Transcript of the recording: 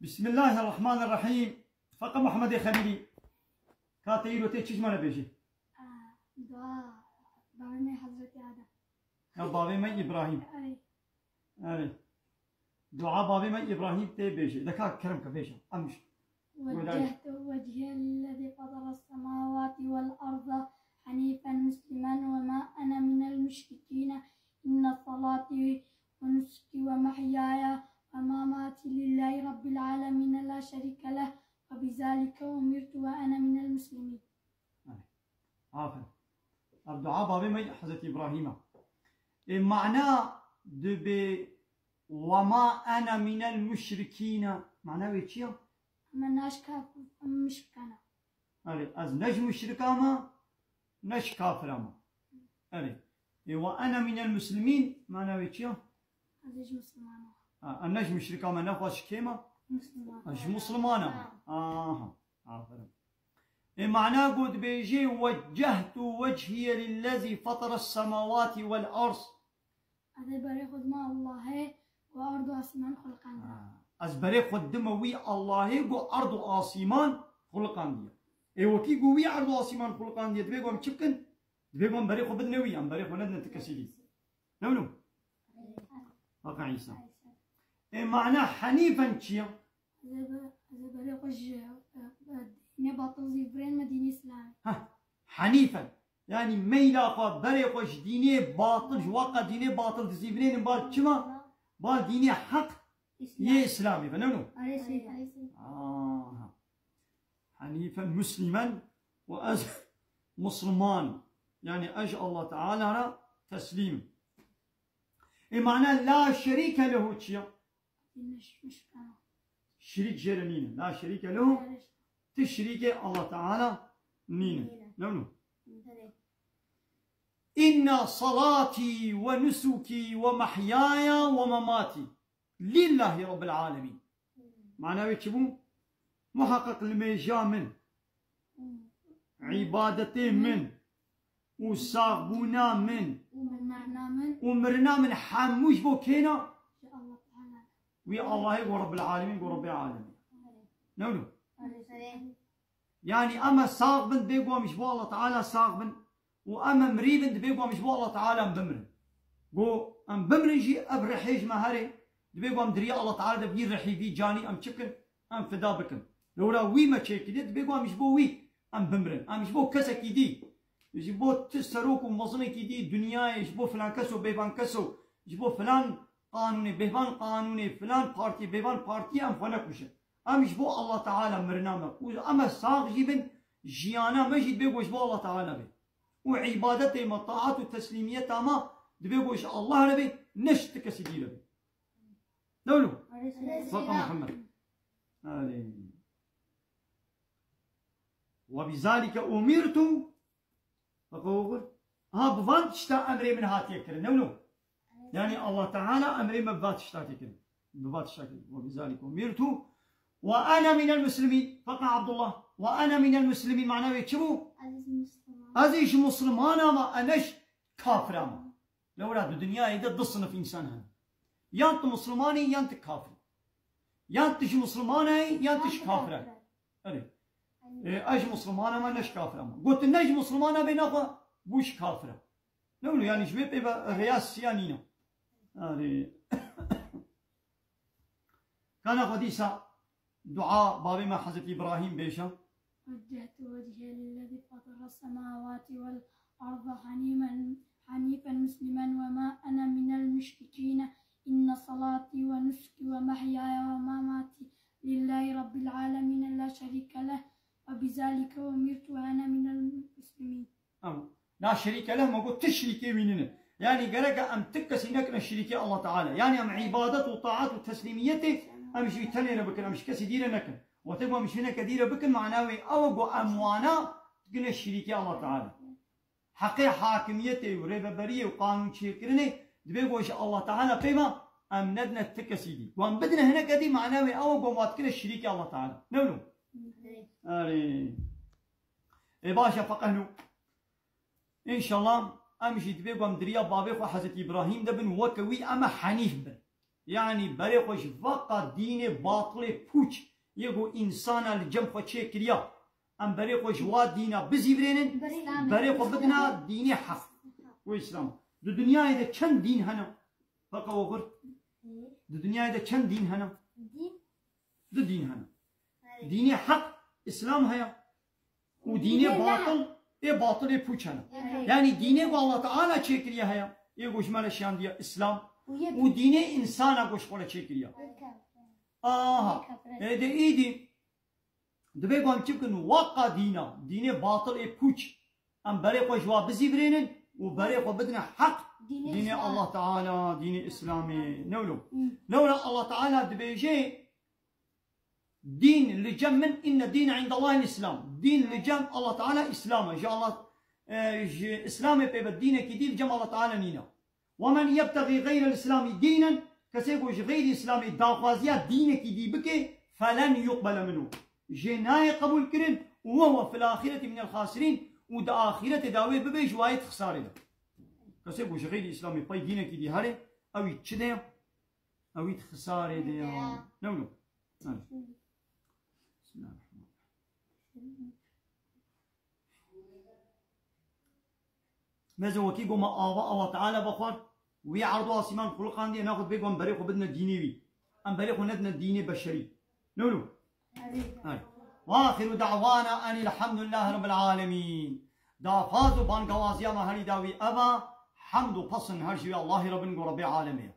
بسم الله الرحمن الرحيم. فقط محمد خليلي كاتيرو تيجي ما نبيجي دعاء بابي حضرة آدم يا بابي ما إبراهيم أي دعاء بابي ما إبراهيم تبيجي ذكاء كرم كبيجة أمش وجهت وجهي للذي فطر السماوات والأرض حنيفا مسلما وما أنا من المشركين إن صلاتي ونسكي ومحياي ومماتي لله رب العالمين لا شريك له وبذلك أمرت وأنا من المسلمين. عافا الدعاء بابي ما حضرت إبراهيم معناه دبي وما أنا من المشركين معناه ويتشيا من أشكى مشركنا أري از نج مشركاما نج كافراما أري وأنا من المسلمين معناه ويتشيا أزيج مسلمانا النج مشركاما نخواش كيما أج مسلمانا عافا معناه قد بيجي وجهت وجهي للذي فطر السماوات والأرض هذا بريخ مع الله وأرض أسمان خلقان از بريخ دموي الله قو أرض آسمان خلقان دي وكي قوي أرض آسمان خلقان دي تبيقوم تشبكن تبيقوم بريخ بدنوي أم بريخ ندن تكسيدي نونو وقع عيسى معناه حنيفا تشيا هذا بريخ نباطل زيفرين مدينة إسلام حنيفا يعني ميلا بريق ديني باطل جواقع ديني باطل زيفرين بال كما بال ديني حق يا إسلامي فنونو حنيفا مسلما وأز مسلمان يعني أجل الله تعالى تسليم معناه لا شريك له تشيا شريك جرنين لا شريك له تشريك الله تعالى نين نونو إن صلاتي ونسكي ومحياي ومماتي لله رب العالمين معناه يكتبون محقق الميجا من عبادتي من وصاغبونا من ومرنا من حموش بوكينا ويا الله ورب العالمين ورب العالمين نونو يعني أما صاغبن بيقوا مش بو الله تعالى صاغبن وأما مريبن بيقوا مش بو الله تعالى مبمرن قو أم بمرن جي أبرحيج مهاري بيقوا مدري الله تعالى دبير رحي في جاني أم شكن أم فدا بكن لولا وي ما تشيك دي بيقوا مش بو وي أم بمرن أم مش بو كسك دي مش بو تسروك ومظنك دي دنيا مش بو فلان كسو بيبان كسو مش بو فلان قانوني بيبان قانوني فلان بارتي بيبان بارتي أم فنكوشه أمش بو الله تعالى مرنامك أما صاغ جيبن جيانا مجد بيقوش بو الله تعالى بي وعبادته مطاعات وتسليميته ما بيقوش الله نبي نشتك سيدي بي نولو فقط محمد وبذلك أمرت فقول بفان تشتا أمري من هاتي كرن نولو يعني الله تعالى أمري مبفات تشتا كرن بفات تشتا كرن وبذلك أمرت وأنا من المسلمين فقط عبد الله وأنا من المسلمين معناه يكتبوا عزيز مسلمان ما أناش كافر ما لو راد الدنيا يدا ضصنا في إنسان هذا يانت مسلماني يانت كافر يانتش مسلماني يانتش كافر أج مسلمان ما نش كافر ما قلت نج مسلمان بيناقا بوش كافر لو يعني شوي بيبقى رياس سيانينا كان حديثا دعاء بابي ما حضرت إبراهيم بيشا وجهت وجهي للذي فطر السماوات والأرض حنيفا مسلما وما أنا من المشركين إن صلاتي ونسكي ومحياي ومماتي لله رب العالمين لا شريك له وبذلك أمرت وأنا من المسلمين. لا شريك له ما قلت تشريكي مننا يعني قالك أم تكسي نكنا شريكي الله تعالى يعني أم عبادته وطاعته وتسليميته أمش يتلينا بكن أمش كسي دينا نكن وتبغى مش هنا كديرة بكن معناه أوجو أموانا تقول الشريك الله تعالى حقي حاكميته وربابريه وقانون شيكرني تبغى الله تعالى فيما أم ندنا تكسي دي وأم بدنا هنا كدي معناه أوجو ما تقول الشريك الله تعالى نولو باشا فقهنو إن شاء الله أمشي تبغى مدريا بابي وحزت إبراهيم دبن وكوي أما حنيف بن يعني بري خوش فقط دين باطل بوش يقو إنسان الجنب تشكريا أم بري خوش واد دينا بزيفرين بري خو بدنا ديني حق وإسلام دو دنيا إذا كم دين هنا فقط وغر دو دنيا إذا كم دين هنا دو دين هنا ديني حق إسلام هيا وديني باطل إيه باطل إيه بوش هنا يعني ديني والله تعالى تشكريا هيا يقو شمال الشام ديا إسلام وديني إنسان أقوش قولا تشكريا إذا إيدي دبيقو هم تبكن وقا دينا ديني باطل إيه بوش أم بريقو جوا بزيبرينن وبريقو بدنا حق ديني الله تعالى ديني إسلامي نولو لولا الله تعالى دبيجي دين اللي جمن إن الدين عند الله الإسلام دين اللي جم الله تعالى إسلامه جاء الله إسلامي بيبدينه كدين جم الله تعالى نينا ومن يبتغي غير الإسلام دينا كسيقوش غير الإسلام داخوازيا دينك دي بكي فلن يقبل منه جناي قبول كرن وهو في الآخرة من الخاسرين ودا آخرة داوي ببي جواية خسارة كسيقوش غير الإسلام باي دينك دي هاري أو يتشدي أو يتخسارة دي نولو بسم الله الرحمن الرحيم ماذا وكيقو ما الله تعالى بخور ويعرضوا سيمان خلقان دي ناخذ بيقوم بريقو بدنا دينيوي أم بريقو ندنا ديني بشري نولو واخر دعوانا أن الحمد لله رب العالمين دا فازو بان قوازيا ما هني داوي أبا حمد وفصن هرشي الله رب العالمين